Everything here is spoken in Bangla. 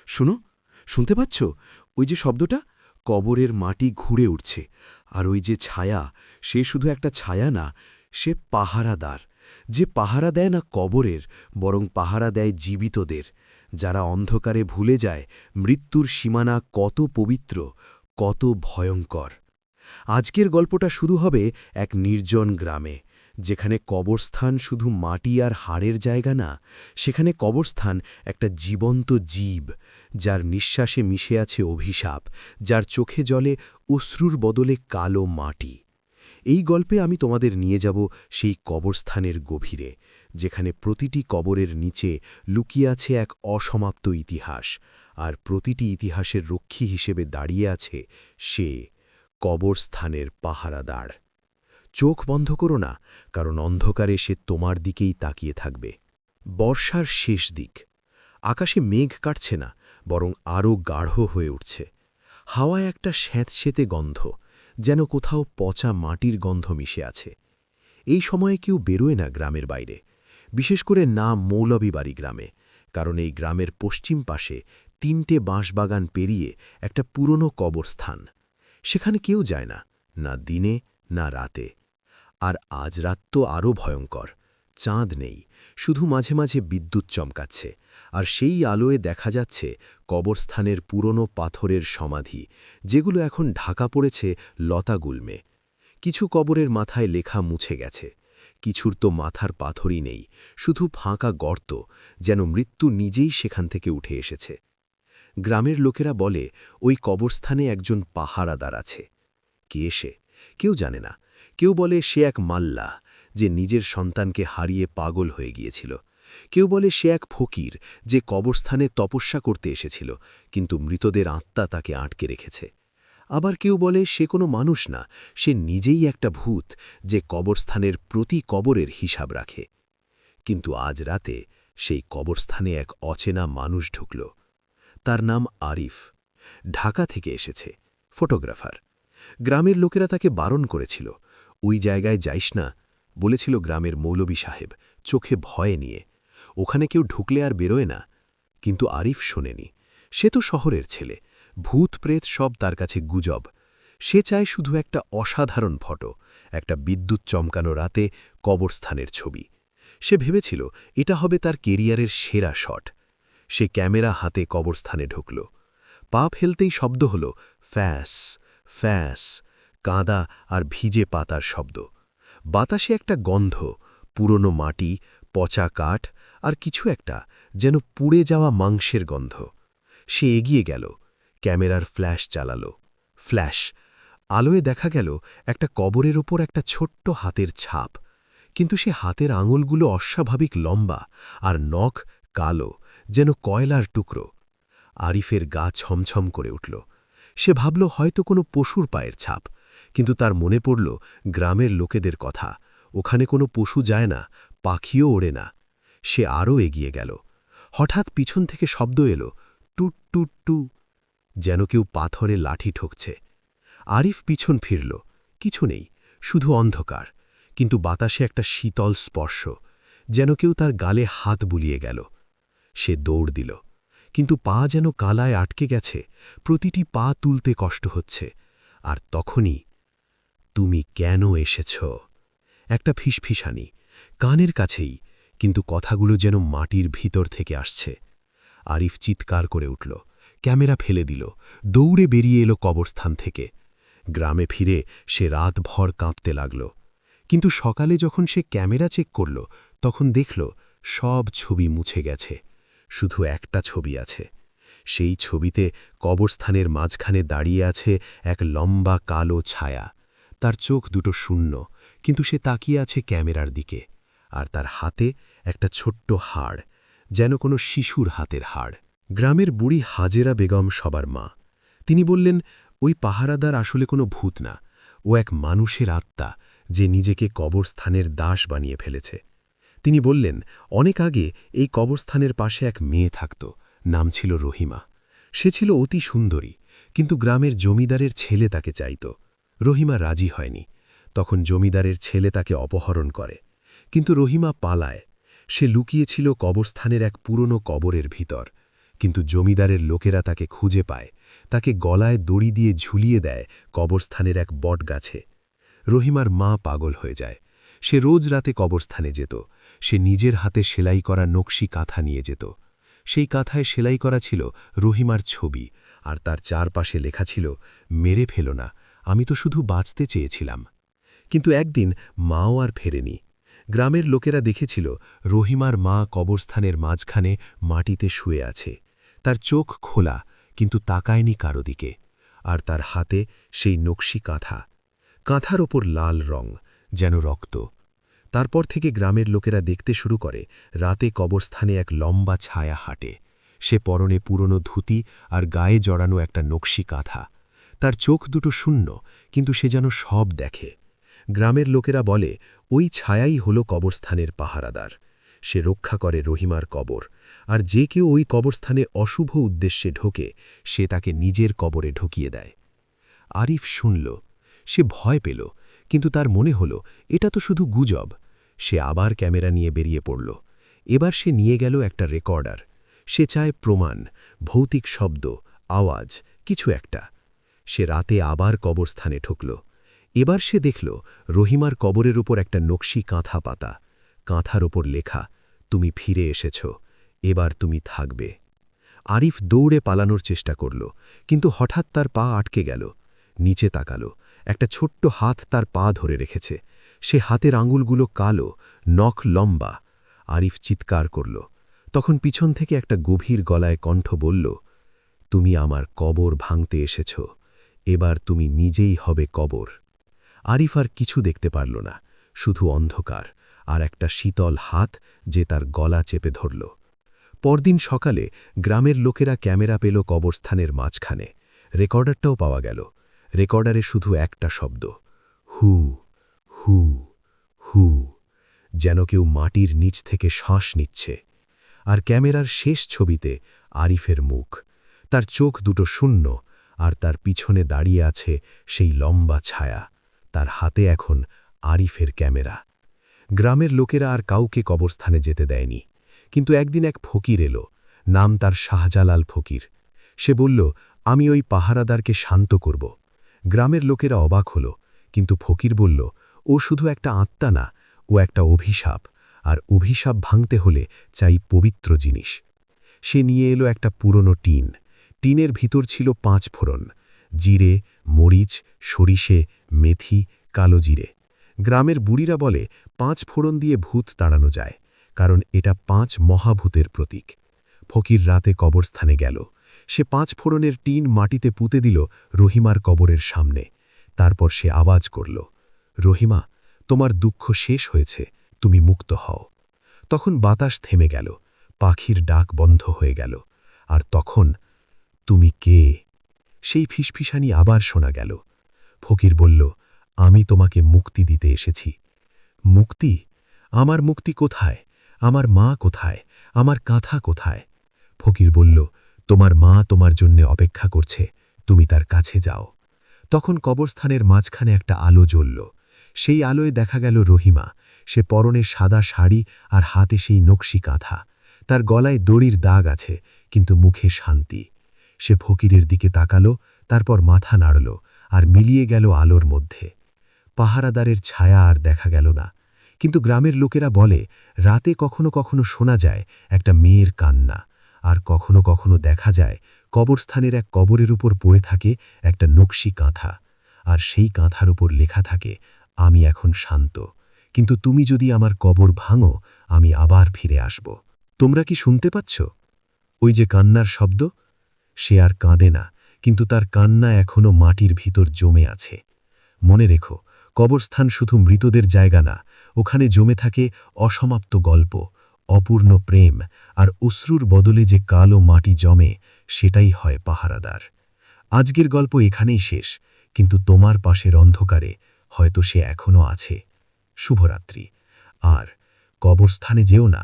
শুনো, শুনতে পাচ্ছ? ওই যে শব্দটা, কবরের মাটি ঘুরে উঠছে। আর ওই যে ছায়া, সে শুধু একটা ছায়া না, সে পাহারাদার। যে পাহারা দেয় না কবরের, বরং পাহারা দেয় জীবিতদের, যারা অন্ধকারে ভুলে যায় মৃত্যুর সীমানা কত পবিত্র, কত ভয়ঙ্কর। আজকের গল্পটা শুরু হবে এক নির্জন গ্রামে, যেখানে কবরস্থান শুধু মাটি আর হাড়ের জায়গা না, সেখানে কবরস্থান একটা জীবন্ত জীব, যার নিঃশ্বাসে মিশে আছে অভিশাপ, যার চোখে জলে অশ্রুর বদলে কালো মাটি। এই গল্পে আমি তোমাদের নিয়ে যাব সেই কবরস্থানের গভীরে, যেখানে প্রতিটি কবরের নিচে লুকিয়ে আছে এক অসমাপ্ত ইতিহাস, আর প্রতিটি ইতিহাসের রক্ষী হিসেবে দাঁড়িয়ে আছে সে, কবরস্থানের পাহারাদার। চোখ বন্ধ করো না, কারণ অন্ধকারে সে তোমার দিকেই তাকিয়ে থাকবে। বর্ষার শেষ দিক। আকাশে মেঘ কাটছে না, বরং আরও গাঢ় হয়ে উঠছে। হাওয়ায় একটা স্যাঁতসেঁতে গন্ধ, যেন কোথাও পচা মাটির গন্ধ মিশে আছে। এই সময়ে কেউ বেরোয় না গ্রামের বাইরে, বিশেষ করে না মৌলভীবাড়ি গ্রামে, কারণ এই গ্রামের পশ্চিম পাশে ৩টে বাঁশবাগান পেরিয়ে একটা পুরনো কবরস্থান। সেখানে কেউ যায় না, না দিনে না রাতে। আর আজ রাত তো আরও ভয়ঙ্কর। চাঁদ নেই, শুধু মাঝে মাঝে বিদ্যুৎ চমকাচ্ছে, আর সেই আলোয় দেখা যাচ্ছে কবরস্থানের পুরনো পাথরের সমাধি, যেগুলো এখন ঢাকা পড়েছে লতাগুল্মে। কিছু কবরের মাথায় লেখা মুছে গেছে, কিছুর তো মাথার পাথরই নেই, শুধু ফাঁকা গর্ত, যেন মৃত্যু নিজেই সেখান থেকে উঠে এসেছে। গ্রামের লোকেরা বলে ওই কবরস্থানে একজন পাহারাদার আছে। কে সে? কেউ জানে না। কেউ বলে সে এক মাল্লাহ, যে নিজের সন্তানকে হারিয়ে পাগল হয়ে গিয়েছিল। কেউ বলে সে এক ফকির, যে কবরস্থানে তপস্যা করতে এসেছিল, কিন্তু মৃতদের আত্মা তাকে আটকে রেখেছে। আবার কেউ বলে সে কোনো মানুষ না, সে নিজেই একটা ভূত, যে কবরস্থানের প্রতি কবরের হিসাব রাখে। কিন্তু আজ রাতে সেই কবরস্থানে এক অচেনা মানুষ ঢুকল। তার নাম আরিফ। ঢাকা থেকে এসেছে, ফটোগ্রাফার। গ্রামের লোকেরা তাকে বারণ করেছিল, ওই জায়গায় যাইস না, বলেছিল গ্রামের মৌলবী সাহেব, চোখে ভয়ে নিয়ে। ওখানে কেউ ঢুকলে আর বেরোয় না। কিন্তু আরিফ শোনেনি। সে তো শহরের ছেলে, ভূত প্রেত সব তার কাছে গুজব। সে চায় শুধু একটা অসাধারণ ফটো, একটা বিদ্যুৎ চমকানো রাতে কবরস্থানের ছবি। সে ভেবেছিল এটা হবে তার কেরিয়ারের সেরা শট। সে ক্যামেরা হাতে কবরস্থানে ঢুকল। পা ফেলতেই শব্দ হল ফ্যাস ফ্যাস, কাঁদা আর ভিজে পাতার শব্দ। বাতাসে একটা গন্ধ, পুরনো মাটি, পচা কাঠ আর কিছু একটা, যেন পুড়ে যাওয়া মাংসের গন্ধ। সে এগিয়ে গেল, ক্যামেরার ফ্ল্যাশ চালাল। ফ্ল্যাশ আলোয় দেখা গেল একটা কবরের ওপর একটা ছোট্ট হাতের ছাপ, কিন্তু সে হাতের আঙুলগুলো অস্বাভাবিক লম্বা, আর নখ কালো, যেন কয়লার টুকরো। আরিফের গা ছমছম করে উঠল। সে ভাবল হয়তো কোনো পশুর পায়ের ছাপ, কিন্তু তার মনে পড়ল গ্রামের লোকেদের কথা, ওখানে কোনো পশু যায় না, পাখিও ওড়ে না। সে আরও এগিয়ে গেল। হঠাৎ পিছন থেকে শব্দ এলো, টুট টুট টু, যেন কেউ পাথরে লাঠি ঠকছে। আরিফ পিছন ফিরল, কিছু নেই, শুধু অন্ধকার, কিন্তু বাতাসে একটা শীতল স্পর্শ, যেন কেউ তার গালে হাত বুলিয়ে গেল। সে দৌড় দিল, কিন্তু পা যেন কালায় আটকে গেছে, প্রতিটি পা তুলতে কষ্ট হচ্ছে। আর তখনই, তুমি কেন এসেছ? একটা ফিসফিসানি, কানের কাছেই, কিন্তু কথাগুলো যেন মাটির ভিতর থেকে আসছে। আরিফ চিৎকার করে উঠল, ক্যামেরা ফেলে দিল, দৌড়ে বেরিয়ে এলো কবরস্থান থেকে। গ্রামে ফিরে সে রাতভর কাঁপতে লাগল। কিন্তু সকালে যখন সে ক্যামেরা চেক করল, তখন দেখল সব ছবি মুছে গেছে, শুধু একটা ছবি আছে। সেই ছবিতে কবরস্থানের মাঝখানে দাঁড়িয়ে আছে এক লম্বা কালো ছায়া। তার চোখ দুটো শূন্য, কিন্তু সে তাকিয়ে আছে ক্যামেরার দিকে, আর তার হাতে একটা ছোট্ট হাড়, যেন কোনো শিশুর হাতের হাড়। গ্রামের বুড়ি হাজেরা বেগম সবার মা। তিনি বললেন, ওই পাহারাদার আসলে কোনো ভূত না, ও এক মানুষের আত্মা, যে নিজেকে কবরস্থানের দাস বানিয়ে ফেলেছে। তিনি বললেন, অনেক আগে এই কবরস্থানের পাশে এক মেয়ে থাকত, নাম ছিল রহিমা। সে ছিল অতি সুন্দরী, কিন্তু গ্রামের জমিদারের ছেলে তাকে চাইত। রহিমা রাজি হয়নি। তখন জমিদারের ছেলে তাকে অপহরণ করে, কিন্তু রহিমা পালায়। সে লুকিয়েছিল কবরস্থানের এক পুরনো কবরের ভিতর, কিন্তু জমিদারের লোকেরা তাকে খুঁজে পায়, তাকে গলায় দড়ি দিয়ে ঝুলিয়ে দেয় কবরস্থানের এক বটগাছে। রহিমার মা পাগল হয়ে যায়। সে রোজ রাতে কবরস্থানে যেত। সে নিজের হাতে সেলাই করা নকশি কাঁথা নিয়ে যেত। সেই কাঁথায় সেলাই করা ছিল রহিমার ছবি, আর তার চারপাশে লেখা ছিল, মেরে ফেলো না, আমি তো শুধু বাঁচতে চেয়েছিলাম। কিন্তু একদিন মাও আর ফেরেনি। গ্রামের লোকেরা দেখেছিল রহিমার মা কবরস্থানের মাঝখানে মাটিতে শুয়ে আছে। তার চোখ খোলা, কিন্তু তাকায়নি কারো দিকে। আর তার হাতে সেই নকশি কাঁথা। কাঁথার ওপর লাল রং, যেন রক্ত। তারপর থেকে গ্রামের লোকেরা দেখতে শুরু করে রাতে কবরস্থানে এক লম্বা ছায়া হাঁটে। সে পরনে পুরনো ধুতি আর গায়ে জড়ানো একটা নকশি কাঁথা। তার চোখ দুটো শূন্য, কিন্তু সে যেন সব দেখে। গ্রামের লোকেরা বলে ওই ছায়াই হল কবরস্থানের পাহারাদার। সে রক্ষা করে রহিমার কবর, আর যে কেউ ওই কবরস্থানে অশুভ উদ্দেশ্যে ঢোকে সে তাকে নিজের কবরে ঢুকিয়ে দেয়। আরিফ শুনল। সে ভয় পেল, কিন্তু তার মনে হল এটা তো শুধু গুজব। সে আবার ক্যামেরা নিয়ে বেরিয়ে পড়ল। এবার সে নিয়ে গেল একটা রেকর্ডার। সে চায় প্রমাণ, ভৌতিক শব্দ, আওয়াজ, কিছু একটা। সে রাতে আবার কবরস্থানে ঢুকল। এবার সে দেখল রহিমার কবরের উপর একটা নকশি কাঁথা পাতা। কাঁথার ওপর লেখা, তুমি ফিরে এসেছ, এবার তুমি থাকবে। আরিফ দৌড়ে পালানোর চেষ্টা করল, কিন্তু হঠাৎ তার পা আটকে গেল। নিচে তাকালো, একটা ছোট্ট হাত তার পা ধরে রেখেছে। সে হাতের আঙুলগুলো কালো, নখ লম্বা। আরিফ চিৎকার করল। তখন পিছন থেকে একটা গভীর গলায় কণ্ঠ বলল, তুমি আমার কবর ভাঙতে এসেছ, এবার তুমি নিজেই হবে কবর। আরিফ আর কিছু দেখতে পারল না, শুধু অন্ধকার আর একটা শীতল হাত যে তার গলা চেপে ধরল। পরদিন সকালে গ্রামের লোকেরা ক্যামেরা পেল কবরস্থানের মাঝখানে। রেকর্ডারটাও পাওয়া গেল। রেকর্ডারে শুধু একটা শব্দ, হু হু হু, যেন কেউ মাটির নিচ থেকে শ্বাস নিচ্ছে। আর ক্যামেরার শেষ ছবিতে আরিফের মুখ, তার চোখ দুটো শূন্য, আর তার পিছনে দাঁড়িয়ে আছে সেই লম্বা ছায়া। তার হাতে এখন আরিফের ক্যামেরা। গ্রামের লোকেরা আর কাউকে কবরস্থানে যেতে দেয়নি। কিন্তু একদিন এক ফকির এলো। নাম তার শাহজালাল ফকির। সে বলল, আমি ওই পাহারাদারকে শান্ত করব। গ্রামের লোকেরা অবাক হল, কিন্তু ফকির বলল, ও শুধু একটা আত্মা না, ও একটা অভিশাপ, আর অভিশাপ ভাঙতে হলে চাই পবিত্র জিনিস। সে নিয়ে এলো একটা পুরনো টিন। টিনের ভিতর ছিল 5 ফোড়ন, জিরে, মরিচ, সরিষে, মেথি, কালো জিরে। গ্রামের বুড়িরা বলে 5 ফোড়ন দিয়ে ভূত তাড়ানো যায়, কারণ এটা 5 মহাভূতের প্রতীক। ফকির রাতে কবরস্থানে গেল। সে 5 ফোড়নের টিন মাটিতে পুঁতে দিল রহিমার কবরের সামনে। তারপর সে আওয়াজ করল, রহিমা, তোমার দুঃখ শেষ হয়েছে, তুমি মুক্ত হও। তখন বাতাস থেমে গেল, পাখির ডাক বন্ধ হয়ে গেল। আর তখন, তুমি কে? সেই ফিসফিসানি আবার শোনা গেল। ফকির বলল, আমি তোমাকে মুক্তি দিতে এসেছি। মুক্তি? আমার মুক্তি কোথায়? আমার মা কোথায়? আমার কাঁথা কোথায়? ফকির বলল, তোমার মা তোমার জন্য অপেক্ষা করছে, তুমি তার কাছে যাও। তখন কবরস্থানের মাঝখানে একটা আলো জ্বলল। সেই আলোয় দেখা গেল রহিমা। সে পরনে সাদা শাড়ি আর হাতে সেই নকশি কাঁথা। তার গলায় দড়ির দাগ আছে, কিন্তু মুখে শান্তি। সে ফকিরের দিকে তাকালো, তারপর মাথা নাড়ল, আর মিলিয়ে গেল আলোর মধ্যে। পাহারাদারের ছায়া আর দেখা গেল না। কিন্তু গ্রামের লোকেরা বলে, রাতে কখনো কখনো শোনা যায় একটা মেয়ের কান্না, আর কখনো কখনো দেখা যায় কবরস্থানের এক কবরের উপর পড়ে থাকে একটা নকশি কাঁথা। আর সেই কাঁথার উপর লেখা থাকে, আমি এখন শান্ত, কিন্তু তুমি যদি আমার কবর ভাঙো, আমি আবার ফিরে আসব। তোমরা কি শুনতে পাচ্ছ? ওই যে কান্নার শব্দ। সে আর কাঁদে না, কিন্তু তার কান্না এখনো মাটির ভিতর জমে আছে। মনে রেখো, কবরস্থান শুধু মৃতদের জায়গা না, ওখানে জমে থাকে অসমাপ্ত গল্প, অপূর্ণ প্রেম, আর অশ্রুর বদলে যে কালো মাটি জমে, সেটাই হয় পাহারাদার। আজকের গল্প এখানেই শেষ, কিন্তু তোমার পাশের অন্ধকারে হয়তো সে এখনো আছে। শুভরাত্রি। আর কবরস্থানে যেও না,